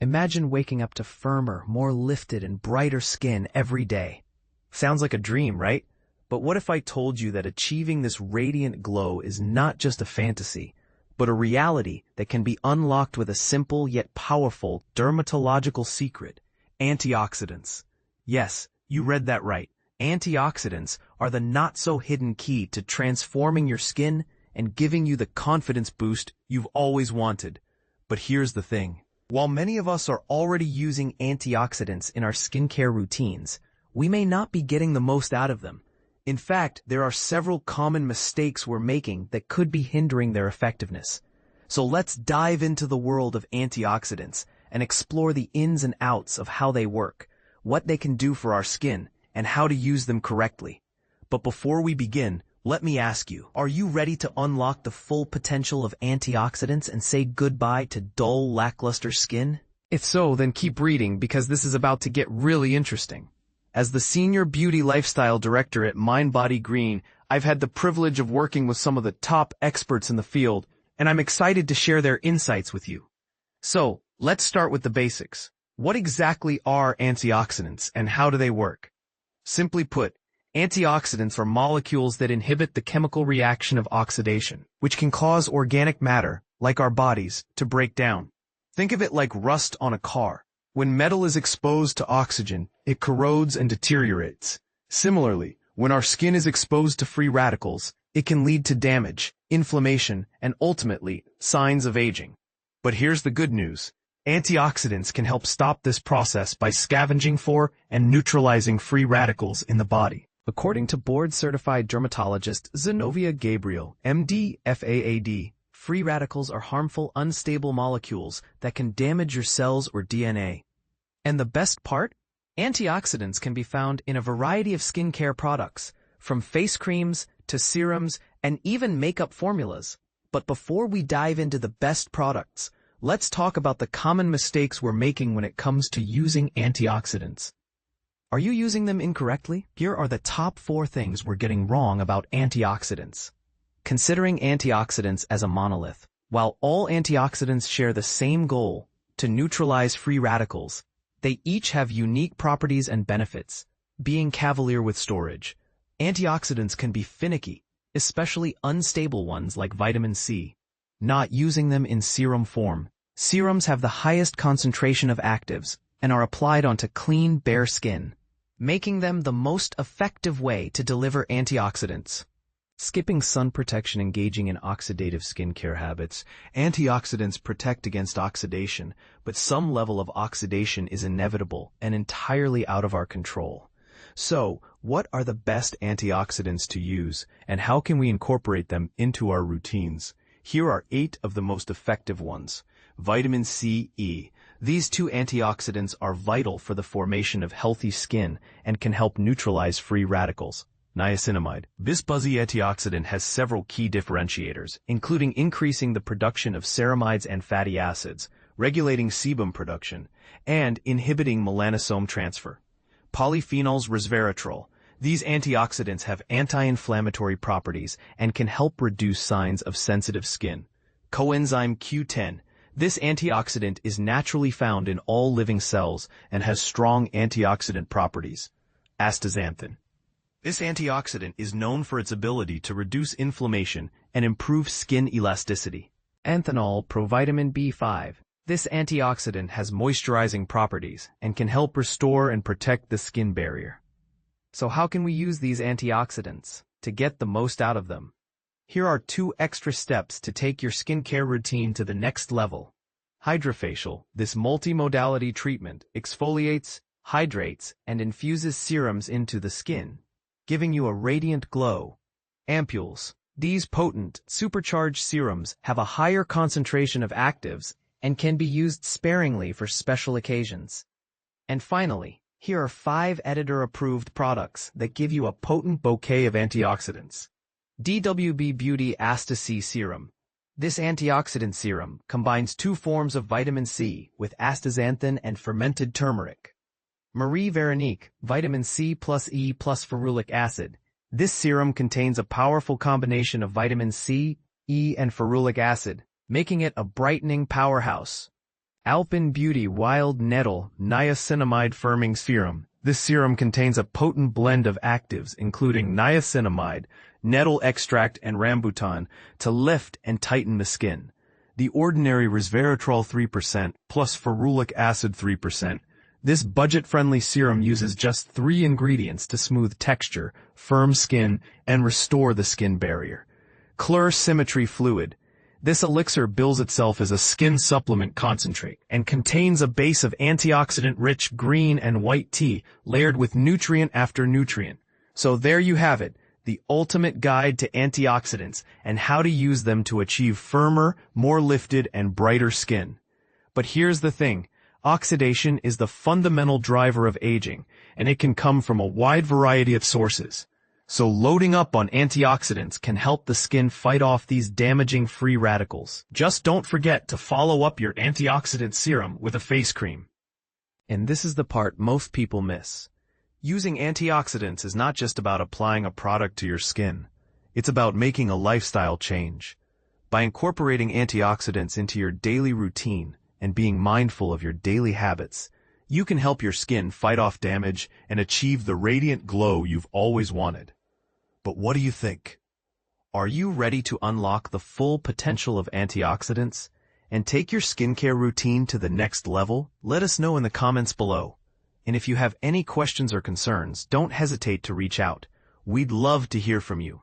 Imagine waking up to firmer, more lifted, and brighter skin every day. Sounds like a dream, right? But what if I told you that achieving this radiant glow is not just a fantasy, but a reality that can be unlocked with a simple yet powerful dermatological secret: antioxidants. Yes, you read that right. Antioxidants are the not-so-hidden key to transforming your skin and giving you the confidence boost you've always wanted. But here's the thing. While many of us are already using antioxidants in our skincare routines, we may not be getting the most out of them. In fact, there are several common mistakes we're making that could be hindering their effectiveness. So let's dive into the world of antioxidants and explore the ins and outs of how they work, what they can do for our skin, and how to use them correctly. But before we begin, let me ask you, are you ready to unlock the full potential of antioxidants and say goodbye to dull, lackluster skin? If so, then keep reading because this is about to get really interesting. As the Senior Beauty Lifestyle Director at MindBody Green, I've had the privilege of working with some of the top experts in the field, and I'm excited to share their insights with you. So, let's start with the basics. What exactly are antioxidants and how do they work? Simply put, antioxidants are molecules that inhibit the chemical reaction of oxidation, which can cause organic matter, like our bodies, to break down. Think of it like rust on a car. When metal is exposed to oxygen, it corrodes and deteriorates. Similarly, when our skin is exposed to free radicals, it can lead to damage, inflammation, and ultimately, signs of aging. But here's the good news. Antioxidants can help stop this process by scavenging for and neutralizing free radicals in the body. According to board-certified dermatologist Zenobia Gabriel, MD, FAAD, free radicals are harmful, unstable molecules that can damage your cells or DNA. And the best part? Antioxidants can be found in a variety of skincare products, from face creams to serums and even makeup formulas. But before we dive into the best products, let's talk about the common mistakes we're making when it comes to using antioxidants. Are you using them incorrectly? Here are the top 4 things we're getting wrong about antioxidants. Considering antioxidants as a monolith. While all antioxidants share the same goal, to neutralize free radicals, they each have unique properties and benefits. Being cavalier with storage, antioxidants can be finicky, especially unstable ones like vitamin C. Not using them in serum form. Serums have the highest concentration of actives and are applied onto clean, bare skin, making them the most effective way to deliver antioxidants. Skipping sun protection. Engaging in oxidative skincare habits. Antioxidants protect against oxidation, but some level of oxidation is inevitable and entirely out of our control. So, what are the best antioxidants to use, and how can we incorporate them into our routines? Here are 8 of the most effective ones. Vitamin C, E. These 2 antioxidants are vital for the formation of healthy skin and can help neutralize free radicals. Niacinamide. This buzzy antioxidant has several key differentiators, including increasing the production of ceramides and fatty acids, regulating sebum production, and inhibiting melanosome transfer. Polyphenols. Resveratrol. These antioxidants have anti-inflammatory properties and can help reduce signs of sensitive skin. Coenzyme Q10. This antioxidant is naturally found in all living cells and has strong antioxidant properties. Astaxanthin. This antioxidant is known for its ability to reduce inflammation and improve skin elasticity. Anthanol. Provitamin B5. This antioxidant has moisturizing properties and can help restore and protect the skin barrier. So how can we use these antioxidants to get the most out of them? Here are 2 extra steps to take your skincare routine to the next level. Hydrofacial. This multimodality treatment exfoliates, hydrates, and infuses serums into the skin, giving you a radiant glow. Ampules. These potent, supercharged serums have a higher concentration of actives and can be used sparingly for special occasions. And finally, here are 5 editor-approved products that give you a potent bouquet of antioxidants. DWB Beauty Asta C Serum. This antioxidant serum combines 2 forms of vitamin C with astaxanthin and fermented turmeric. Marie Veronique, vitamin C plus E plus ferulic acid. This serum contains a powerful combination of vitamin C, E, and ferulic acid, making it a brightening powerhouse. Alpen Beauty Wild Nettle Niacinamide Firming Serum. This serum contains a potent blend of actives including niacinamide, nettle extract, and rambutan to lift and tighten the skin. The ordinary resveratrol 3% plus ferulic acid 3%. This budget-friendly serum uses just 3 ingredients to smooth texture, firm skin, and restore the skin barrier. Clear Symmetry Fluid. This elixir bills itself as a skin supplement concentrate and contains a base of antioxidant-rich green and white tea layered with nutrient after nutrient. So there you have it, the ultimate guide to antioxidants and how to use them to achieve firmer, more lifted, and brighter skin. But here's the thing. Oxidation is the fundamental driver of aging, and it can come from a wide variety of sources. So loading up on antioxidants can help the skin fight off these damaging free radicals. Just don't forget to follow up your antioxidant serum with a face cream. And this is the part most people miss. Using antioxidants is not just about applying a product to your skin. It's about making a lifestyle change. By incorporating antioxidants into your daily routine and being mindful of your daily habits, you can help your skin fight off damage and achieve the radiant glow you've always wanted. But what do you think? Are you ready to unlock the full potential of antioxidants and take your skincare routine to the next level? Let us know in the comments below. And if you have any questions or concerns, don't hesitate to reach out. We'd love to hear from you.